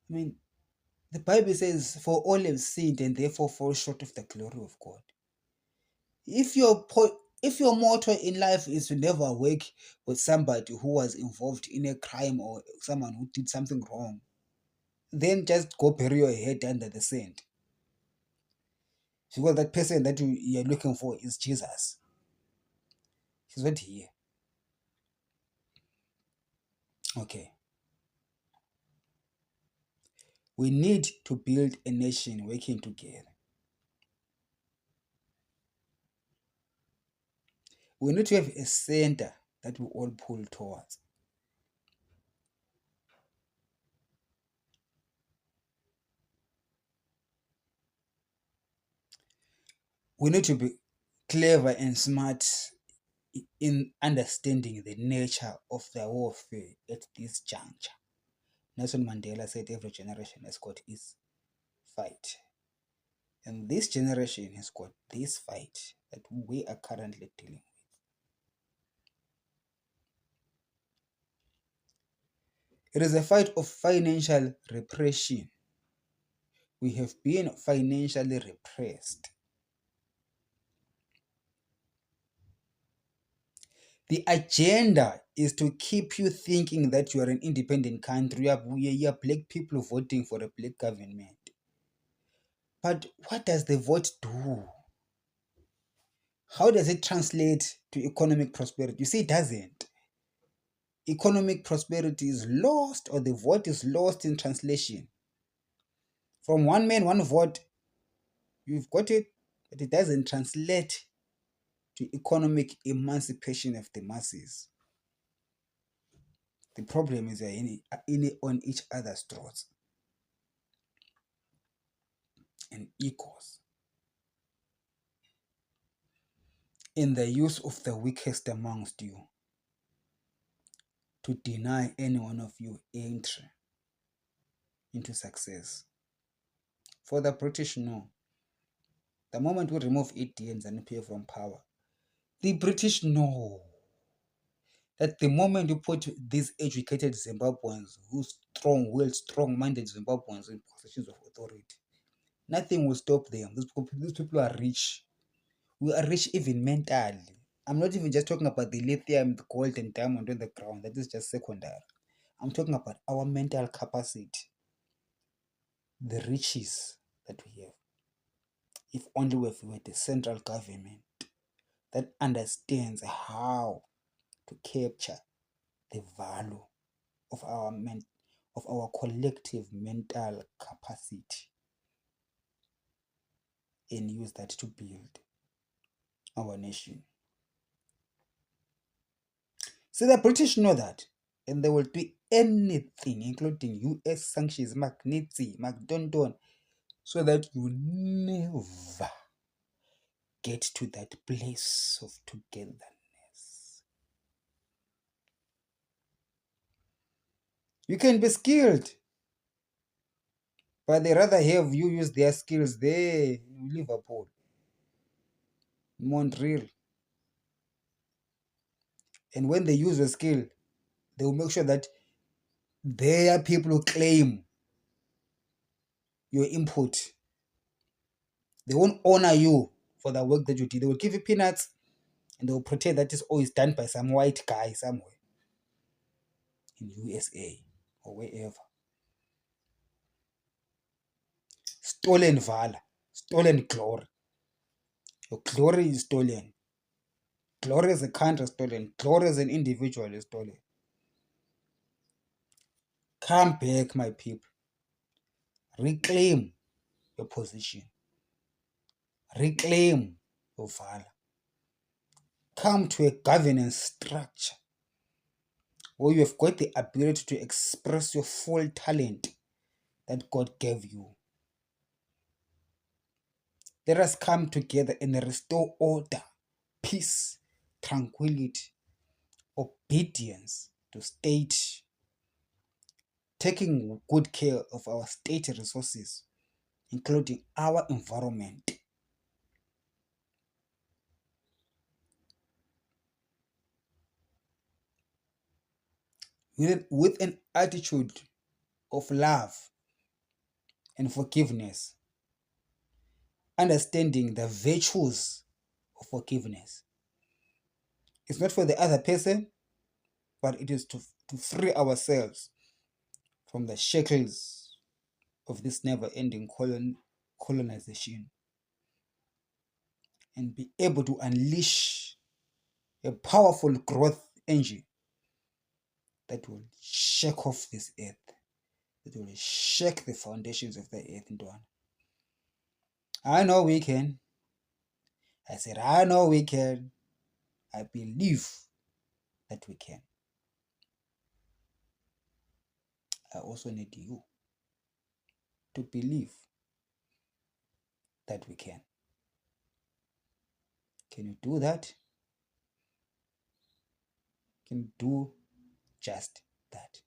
I mean, the Bible says, for all have sinned and therefore fall short of the glory of God. If your motto in life is to never work with somebody who was involved in a crime or someone who did something wrong, then just go bury your head under the sand. Because that person that you're looking for is Jesus. He's not here. Okay. We need to build a nation working together. We need to have a center that we all pull towards. We need to be clever and smart in understanding the nature of the warfare at this juncture. Nelson Mandela said every generation has got its fight. And this generation has got this fight that we are currently dealing with. It is a fight of financial repression. We have been financially repressed. The agenda is to keep you thinking that you are an independent country. You are black people voting for a black government. But what does the vote do? How does it translate to economic prosperity? You see, it doesn't. Economic prosperity is lost, or the vote is lost in translation. From one man, one vote, you've got it, but it doesn't translate to economic emancipation of the masses. The problem is on each other's throats and egos. In the use of the weakest amongst you. to deny any one of you entry into success. For the British, no. The moment we remove ED and ZANU-PF from power, the British know that the moment you put these educated Zimbabweans, who's strong, strong-minded Zimbabweans in positions of authority, nothing will stop them. These people are rich. We are rich even mentally. I'm not even just talking about the lithium, the gold, and diamond on the ground. That is just secondary. I'm talking about our mental capacity, the riches that we have. If only we had a central government that understands how to capture the value of our collective mental capacity and use that to build our nation. So the British know that, and they will do anything, including US sanctions, Magnitsky, McDonald's, so that you never get to that place of togetherness. You can be skilled, but they rather have you use their skills there in Liverpool, Montreal. And when they use your skill, they will make sure that their people will claim your input. They won't honor you for the work that you did. They will give you peanuts and they will pretend that it's always done by some white guy somewhere in USA or wherever. Stolen valor, stolen glory. Your glory is stolen. Glory as a country is stolen. Glory as an individual is stolen. Come back, my people. Reclaim your position. Reclaim your valor. Come to a governance structure where you have got the ability to express your full talent that God gave you. Let us come together and restore order, peace, tranquility, obedience to state, taking good care of our state resources, including our environment. With an attitude of love and forgiveness, understanding the virtues of forgiveness. It's not for the other person, but it is to free ourselves from the shackles of this never-ending colonization and be able to unleash a powerful growth engine that will shake off this earth, that will shake the foundations of the earth into one. I know we can. I said, I know we can. I believe that we can. I also need you to believe that we can. Can you do that? Can you do just that?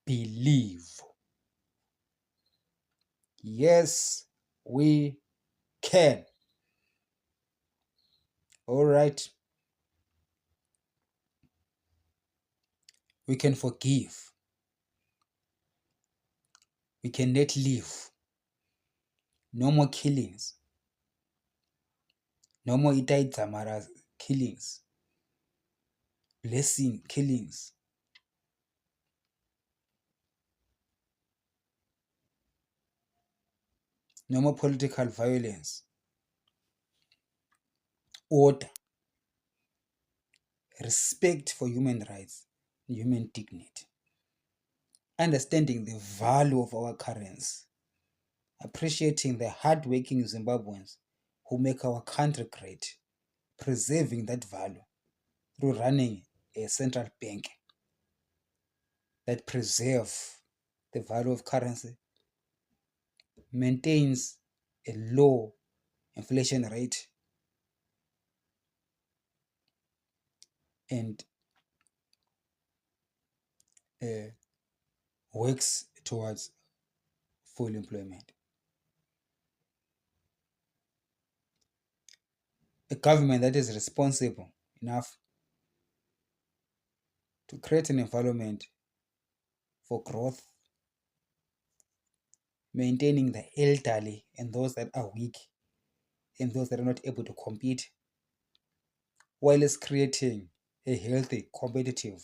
Believe. Yes, we can. All right. We can forgive. We can let live. No more killings. No more Itai Zamara killings. Blessing killings. No more political violence. Order. Respect for human rights and human dignity. Understanding the value of our currency. Appreciating the hard-working Zimbabweans who make our country great. Preserving that value through running a central bank that preserves the value of currency, maintains a low inflation rate, and uh, works towards full employment. A government that is responsible enough to create an environment for growth, maintaining the elderly and those that are weak and those that are not able to compete, while it's creating a healthy, competitive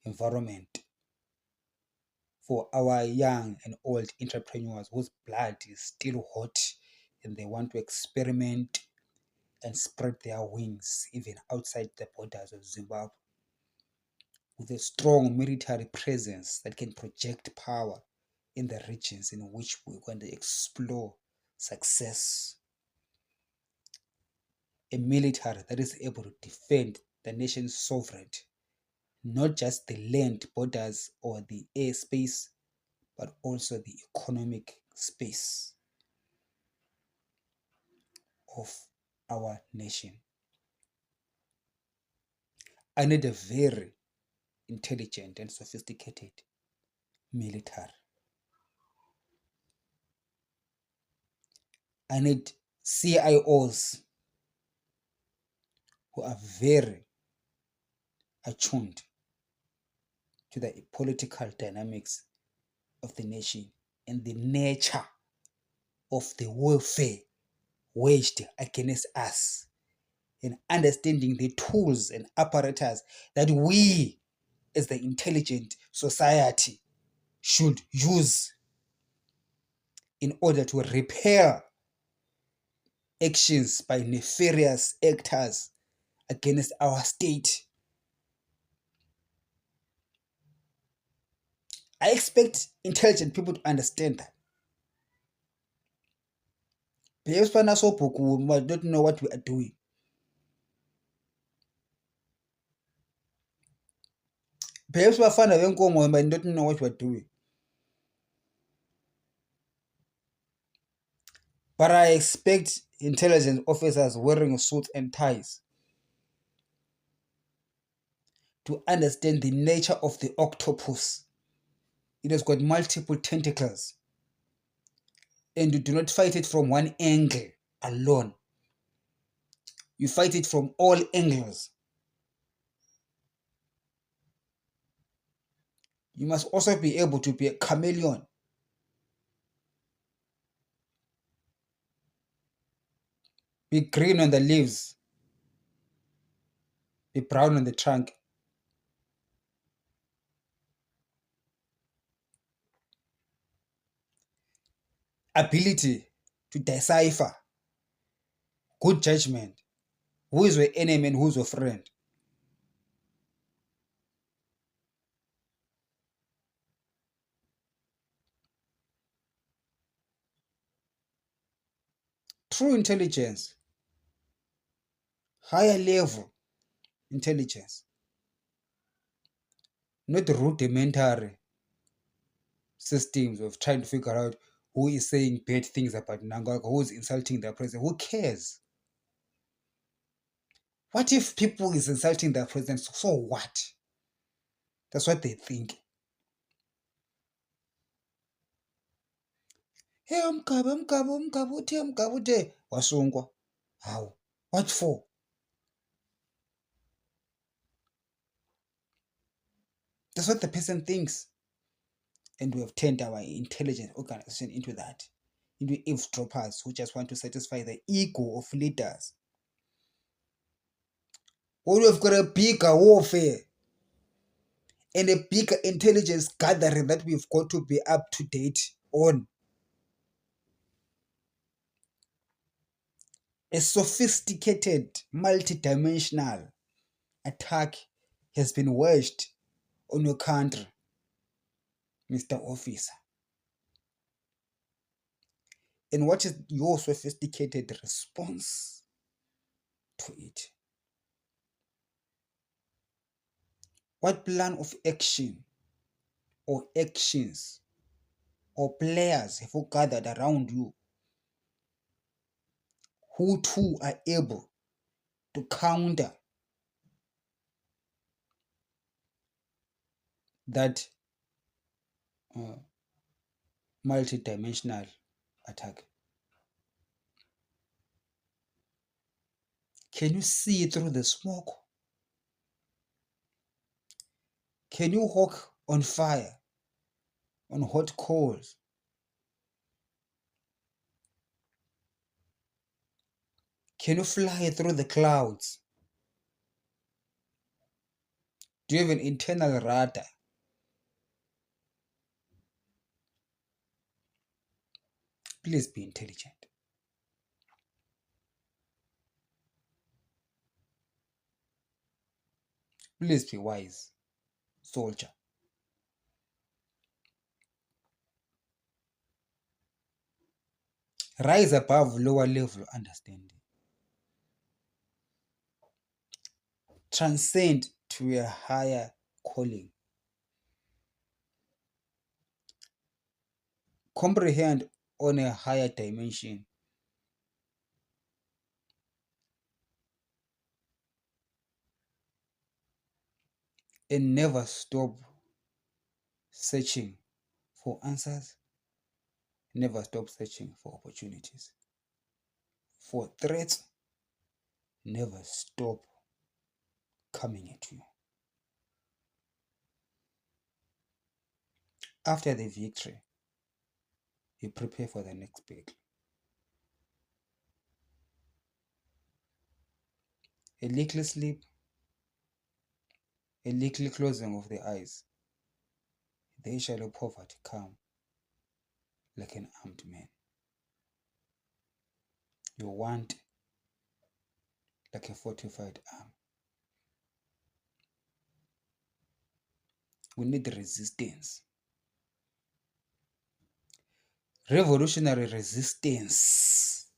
environment for our young and old entrepreneurs whose blood is still hot and they want to experiment and spread their wings even outside the borders of Zimbabwe, with a strong military presence that can project power in the regions in which we're going to explore success. A military that is able to defend the nation's sovereignty, not just the land borders or the airspace, but also the economic space of our nation. I need a very intelligent and sophisticated military. I need CIOs who are very attuned to the political dynamics of the nation and the nature of the warfare waged against us, and understanding the tools and apparatus that we as the intelligent society should use in order to repel actions by nefarious actors against our state. I expect intelligent people to understand that. Perhaps we don't know what we are doing. Perhaps we don't know what we are doing. But I expect intelligence officers wearing suits and ties to understand the nature of the octopus. It has got multiple tentacles, and you do not fight it from one angle alone. You fight it from all angles. You must also be able to be a chameleon. Be green on the leaves, be brown on the trunk. Ability to decipher, good judgment, who is your enemy and who's your friend. True intelligence, higher level intelligence, not rudimentary systems of trying to figure out who is saying bad things about Nangaka, who is insulting their president. Who cares? What if people is insulting their president? So what? That's what they think. Hey, Mgabu, wasungwa. How? What for? That's what the person thinks. And we have turned our intelligence organization into that, into eavesdroppers who just want to satisfy the ego of leaders. When we've got a bigger warfare and a bigger intelligence gathering that we've got to be up to date on. A sophisticated, multidimensional attack has been waged on your country, Mr. Officer. And what is your sophisticated response to it? What plan of action or actions or players have you gathered around you who too are able to counter that multi-dimensional attack? Can you see through the smoke? Can you walk on fire, on hot coals? Can you fly through the clouds? Do you have an internal radar? Please be intelligent. Please be wise, soldier. Rise above lower level understanding. Transcend to a higher calling. Comprehend on a higher dimension. And never stop searching for answers. Never stop searching for opportunities. For threats, never stop coming at you. After the victory, you prepare for the next battle. A little sleep, a little closing of the eyes, there shall poverty come like an armed man. You want like a fortified arm. We need resistance. Revolutionary resistance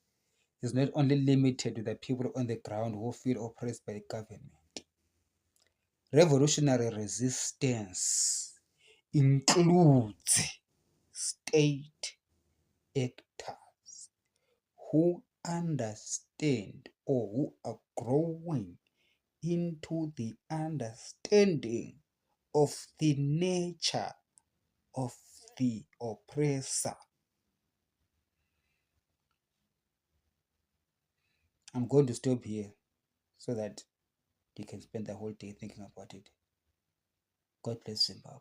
is not only limited to the people on the ground who feel oppressed by the government. Revolutionary resistance includes state actors who understand or who are growing into the understanding of the nature of the oppressor. I'm going to stop here so that you can spend the whole day thinking about it. God bless Zimbabwe.